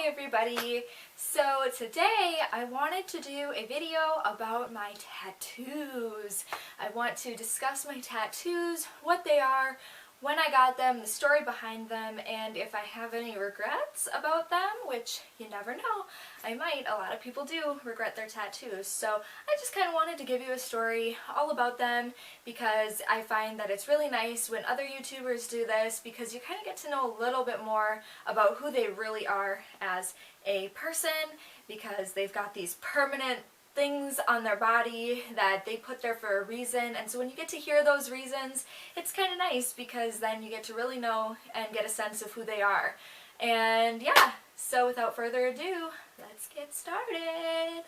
everybody! So today I wanted to do a video about my tattoos. I want to discuss my tattoos, what they are, when I got them, the story behind them, and if I have any regrets about them, which you never know, I might. A lot of people do regret their tattoos. So I just kind of wanted to give you a story all about them because I find that it's really nice when other YouTubers do this because you kind of get to know a little bit more about who they really are as a person because they've got these permanent things on their body that they put there for a reason, and so when you get to hear those reasons, it's kind of nice because then you get to really know and get a sense of who they are. And yeah, so without further ado, let's get started.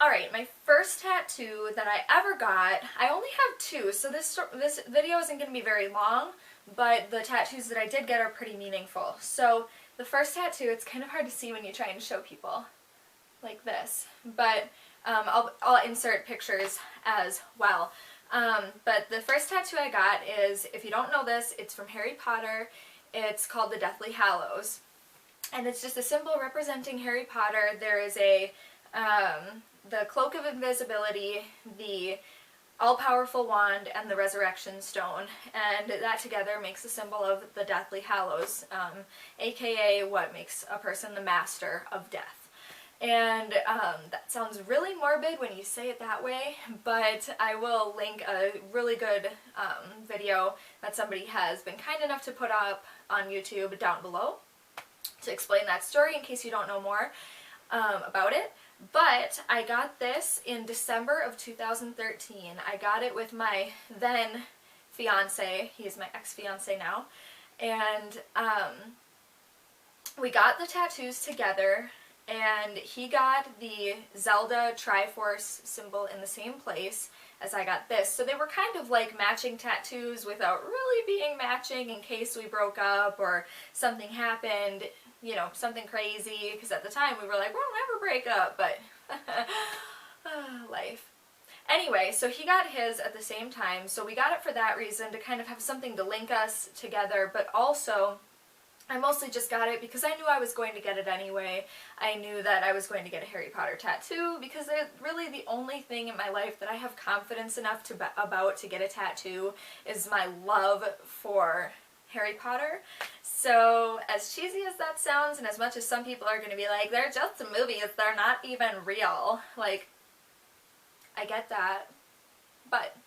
Alright, my first tattoo that I ever got, I only have two, so this video isn't going to be very long, but the tattoos that I did get are pretty meaningful. So the first tattoo, it's kind of hard to see when you try and show people like this, but I'll insert pictures as well. But the first tattoo I got is, if you don't know this, it's from Harry Potter. It's called the Deathly Hallows, and it's just a symbol representing Harry Potter. There is a the Cloak of Invisibility, the all-powerful wand, and the Resurrection Stone, and that together makes a symbol of the Deathly Hallows, aka what makes a person the master of death. And that sounds really morbid when you say it that way, but I will link a really good video that somebody has been kind enough to put up on YouTube down below to explain that story in case you don't know more about it. But I got this in December of 2013. I got it with my then fiance. He is my ex-fiance now. And we got the tattoos together. And he got the Zelda Triforce symbol in the same place as I got this. So they were kind of like matching tattoos without really being matching in case we broke up or something happened, you know, something crazy. Because at the time we were like, we'll never break up, but life. Anyway, so he got his at the same time. So we got it for that reason, to kind of have something to link us together, but also I mostly just got it because I knew I was going to get it anyway. I knew that I was going to get a Harry Potter tattoo because they're really the only thing in my life that I have confidence enough about to get a tattoo is my love for Harry Potter. So as cheesy as that sounds, and as much as some people are going to be like, they're just movies, they're not even real, like, I get that, but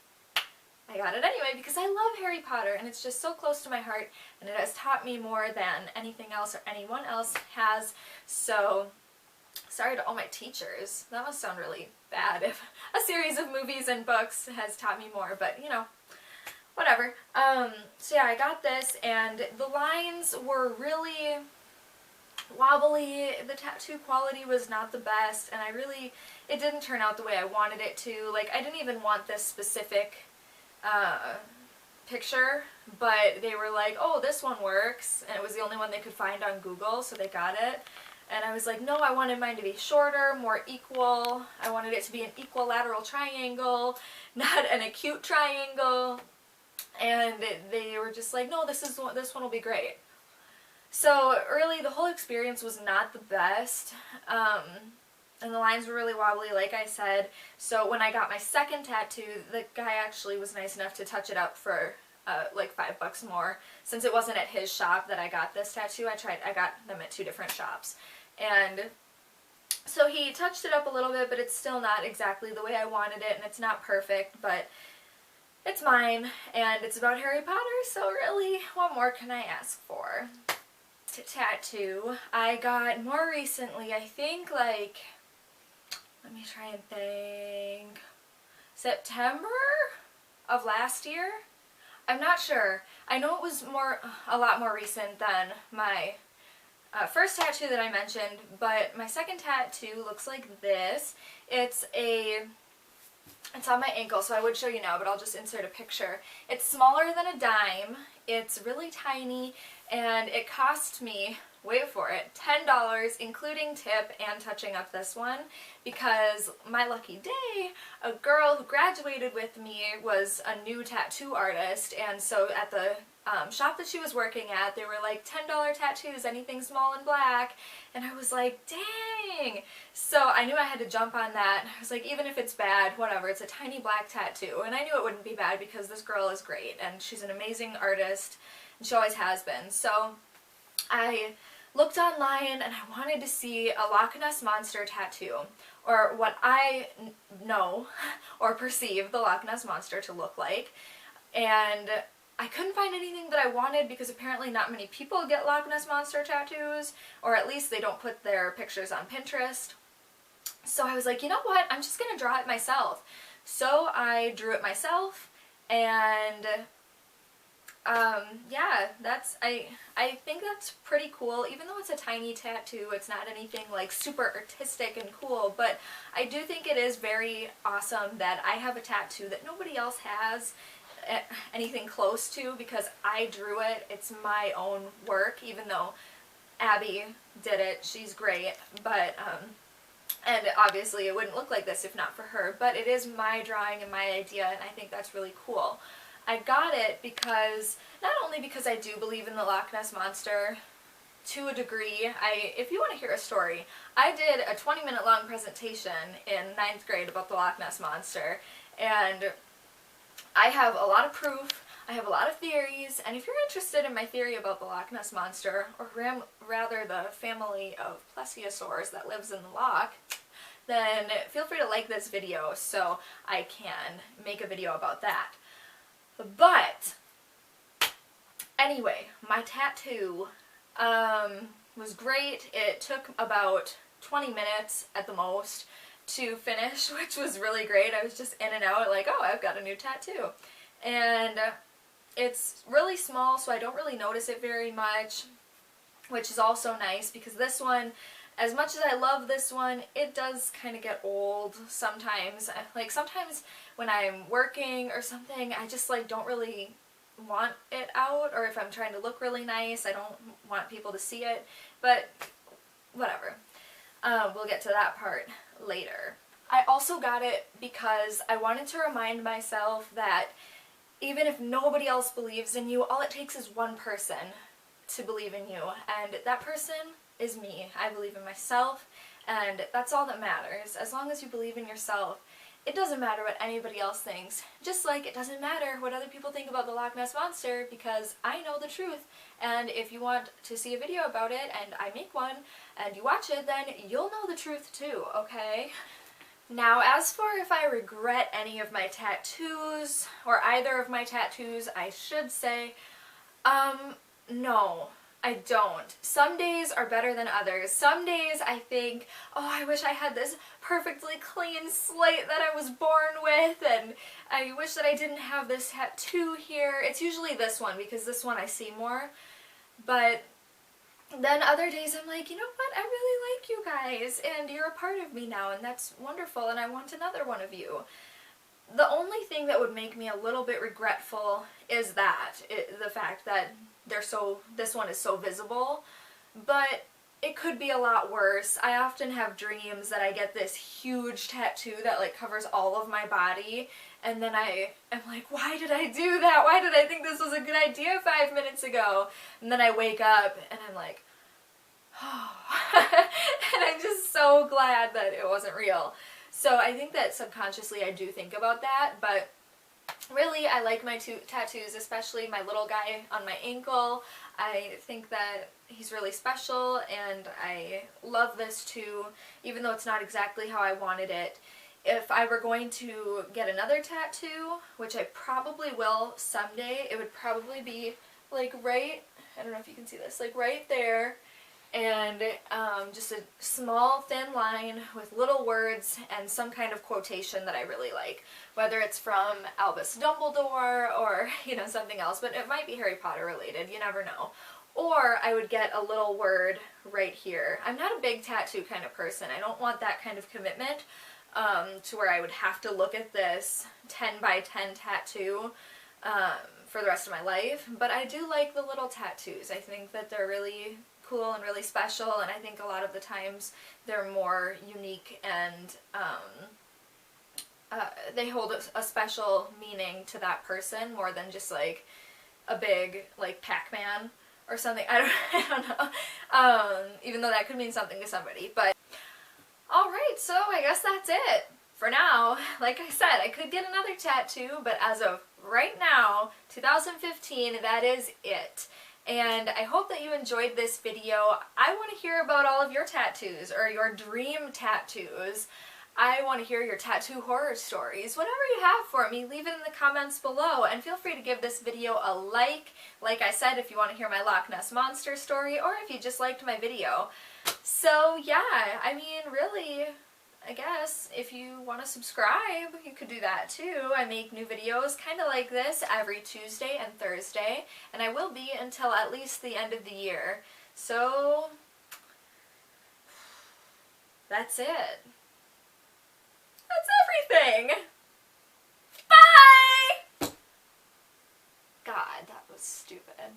I got it anyway because I love Harry Potter and it's just so close to my heart and it has taught me more than anything else or anyone else has. So, sorry to all my teachers. That must sound really bad if a series of movies and books has taught me more, but you know, whatever. So yeah, I got this and the lines were really wobbly. The tattoo quality was not the best and it didn't turn out the way I wanted it to. Like, I didn't even want this specific picture, but they were like, oh, this one works, and it was the only one they could find on Google, so they got it. And I was like, no, I wanted mine to be shorter, more equal. I wanted it to be an equilateral triangle, not an acute triangle. And they were just like, no, this one will be great. So really, the whole experience was not the best. And the lines were really wobbly, like I said. So when I got my second tattoo, the guy actually was nice enough to touch it up for like $5 more. Since it wasn't at his shop that I got this tattoo, I got them at two different shops. And so he touched it up a little bit, but it's still not exactly the way I wanted it, and it's not perfect, but it's mine, and it's about Harry Potter, so really, what more can I ask for? Tattoo I got more recently, I think, like, let me try and think, September of last year? I'm not sure. I know it was a lot more recent than my first tattoo that I mentioned, but my second tattoo looks like this. It's on my ankle, so I would show you now, but I'll just insert a picture. It's smaller than a dime, it's really tiny, and it cost me wait for it, $10 including tip and touching up this one, because my lucky day, a girl who graduated with me was a new tattoo artist, and so at the shop that she was working at, they were like $10 tattoos, anything small and black, and I was like, dang! So I knew I had to jump on that. I was like, even if it's bad, whatever, it's a tiny black tattoo, and I knew it wouldn't be bad because this girl is great, and she's an amazing artist, and she always has been. So I looked online and I wanted to see a Loch Ness Monster tattoo, or what I know or perceive the Loch Ness Monster to look like, and I couldn't find anything that I wanted because apparently not many people get Loch Ness Monster tattoos, or at least they don't put their pictures on Pinterest. So I was like, you know what, I'm just gonna draw it myself. So I drew it myself, and yeah, I think that's pretty cool. Even though it's a tiny tattoo, it's not anything like super artistic and cool, but I do think it is very awesome that I have a tattoo that nobody else has anything close to, because I drew it. It's my own work, even though Abby did it. She's great, but and obviously it wouldn't look like this if not for her, but it is my drawing and my idea, and I think that's really cool. I got it because, not only because I do believe in the Loch Ness Monster to a degree. If you want to hear a story, I did a 20-minute long presentation in 9th grade about the Loch Ness Monster, and I have a lot of proof, I have a lot of theories, and if you're interested in my theory about the Loch Ness Monster, or rather the family of plesiosaurs that lives in the loch, then feel free to like this video so I can make a video about that. But anyway, my tattoo was great. It took about 20 minutes at the most to finish, which was really great. I was just in and out like, oh, I've got a new tattoo. And it's really small, so I don't really notice it very much, which is also nice, because this one, as much as I love this one, it does kind of get old sometimes. Like sometimes when I'm working or something, I just like don't really want it out, or if I'm trying to look really nice, I don't want people to see it, but whatever. We'll get to that part later. I also got it because I wanted to remind myself that even if nobody else believes in you, all it takes is one person to believe in you, and that person is me. I believe in myself, and that's all that matters. As long as you believe in yourself, it doesn't matter what anybody else thinks. Just like it doesn't matter what other people think about the Loch Ness Monster, because I know the truth. And if you want to see a video about it, and I make one, and you watch it, then you'll know the truth too, okay? Now, as for if I regret any of my tattoos, or either of my tattoos, I should say, no. I don't. Some days are better than others. Some days I think, oh, I wish I had this perfectly clean slate that I was born with, and I wish that I didn't have this tattoo here. It's usually this one, because this one I see more. But then other days I'm like, you know what, I really like you guys, and you're a part of me now, and that's wonderful, and I want another one of you. The only thing that would make me a little bit regretful is the fact that this one is so visible, but it could be a lot worse. I often have dreams that I get this huge tattoo that like covers all of my body, and then I am like, why did I do that? Why did I think this was a good idea 5 minutes ago? And then I wake up and I'm like, oh, and I'm just so glad that it wasn't real. So I think that subconsciously I do think about that, but really I like my tattoos, especially my little guy on my ankle. I think that he's really special, and I love this too, even though it's not exactly how I wanted it. If I were going to get another tattoo, which I probably will someday, it would probably be like right, I don't know if you can see this, like right there, and just a small thin line with little words and some kind of quotation that I really like, whether it's from Albus Dumbledore or, you know, something else, but it might be Harry Potter related, you never know. Or I would get a little word right here. I'm not a big tattoo kind of person. I don't want that kind of commitment to where I would have to look at this 10 by 10 tattoo for the rest of my life, but I do like the little tattoos. I think that they're really cool and really special, and I think a lot of the times they're more unique and they hold a special meaning to that person more than just like a big like Pac-Man or something. I don't know. Even though that could mean something to somebody. But alright, so I guess that's it for now. Like I said, I could get another tattoo, but as of right now, 2015, that is it. And I hope that you enjoyed this video. I want to hear about all of your tattoos or your dream tattoos. I want to hear your tattoo horror stories. Whatever you have for me, leave it in the comments below, and feel free to give this video a like. Like I said, if you want to hear my Loch Ness Monster story, or if you just liked my video. So yeah, I mean, really, I guess if you want to subscribe, you could do that too. I make new videos kind of like this every Tuesday and Thursday, and I will be until at least the end of the year. So that's it. That's everything! Bye! God, that was stupid.